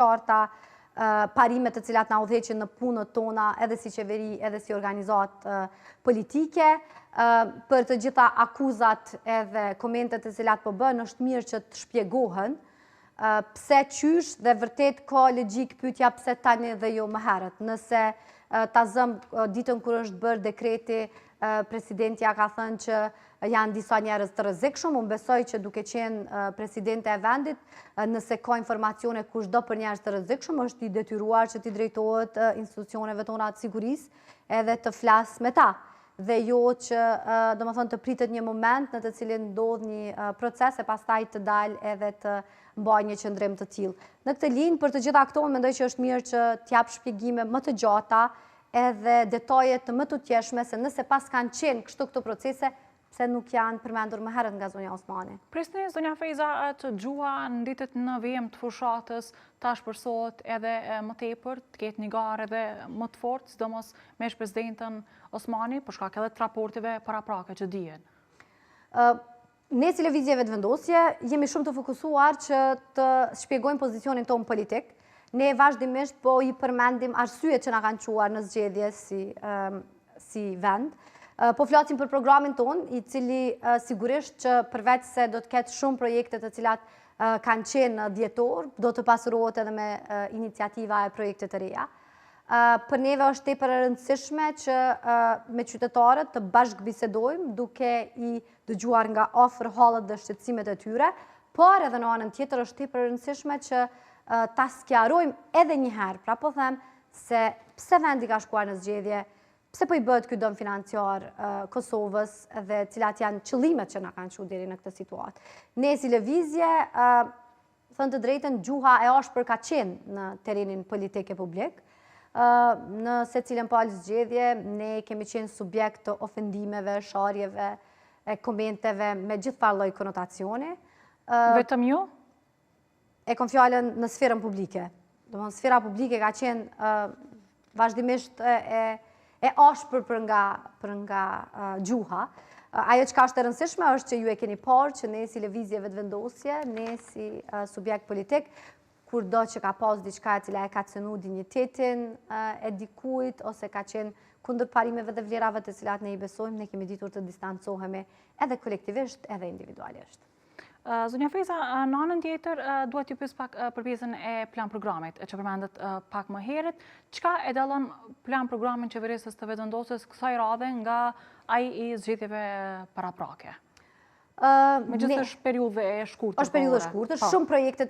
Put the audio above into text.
qarta parimet të cilat na udhëheqin në punët tona edhe si qeveri, edhe si organizat politike. Për të gjitha akuzat edhe komentet të cilat po bën, është mirë që të shpjegohen pse qysh dhe vërtet ka logjik pyetja pse tani dhe jo më herët. Nëse ta zëm ditën kur është bërë dekreti, presidentja ka thënë që janë disa njerëz të rrezikshëm. Unë besoj që duke qenë presidente e vendit, nëse ka informacione kushdo për njerëz të rrezikshëm, është i detyruar që t'i drejtohet institucioneve tona të sigurisë edhe të flasë me ta. Dhe jo që domethënë të pritet një moment në të cilin ndodh një proces e pastaj të dalë edhe të mbajë një qëndrim të tillë. Në këtë linjë, për të gjitha këto, mendoj që është mirë që t'jap shpjegime më të gjata edhe detaje të më të tjeshme se nëse pas kanë qenë kështu këto procese, pse nuk janë përmendur më herët nga zonja Osmani. Prisni, zonja Fejza, që gjuha nditet në vijim të fushatës ta shpërsohet edhe më tepër, të ketë një garë edhe më të fortë, sidomos me presidentën Osmani, për shkak edhe të raportive paraprake që dihen. Ne si lëvizjeve të vendosje jemi shumë të fokusuar që të shpjegojmë pozicionin tonë politik. Ne vazhdimisht po i përmendim arsyet që na kanë çuar në zgjedhje si vend. Po flasim për programin ton, i cili sigurisht që përveç se do të ketë shumë projekte të cilat kanë qenë në dhjetor, do të pasurohet edhe me iniciativa e projekte të reja. Për neve është tepër e rëndësishme që me qytetarët të bashkëbisedojmë duke i dëgjuar nga afër hallet dhe shqetësimet e tyre, por edhe në anën tjetër është tepër e rëndësishme që ta sqarojmë edhe një herë. Pra po them se pse vendi ka shkuar në zgjedhje, pse po i bëhet ky dëm financiar Kosovës dhe cilat janë qëllimet që na kanë çuar deri në këtë situatë. Ne si lëvizje, thënë të drejtën, gjuha e ashpër ka qenë në terrenin politik e publik. Në secilën palë zgjedhje, ne kemi qenë subjekt të ofendimeve, sharjeve, e komenteve me gjithë farë lloj konotacioni. Vetëm ju? E kam fjalën në sferën publike. Domthonë sfera publike ka qenë vazhdimisht e ashpër për nga gjuha. Ajo që ka është e rëndësishme është që ju e keni parë që ne si lëvizjeve të vendosje, ne si subjekt politik, kur do që ka pas diçka e cila e ka cënu dinjitetin e dikujt, ose ka qenë kundër parimeve dhe vlerave të cilat ne i besojmë, ne kemi ditur të distancohemi edhe kolektivisht, edhe individualisht. Zonja Fejza, në anën tjetër, duhet t'ju pyes pak për pjesën e plan programit, që përmendet pak më herët. Çka e dallon plan programin qeverisës të vetëvendosjes kësaj radhe nga ai i zgjedhjeve paraprake? Megjithëse është periudhë e shkurtër. Është periudhë e shkurtër, shumë projekte të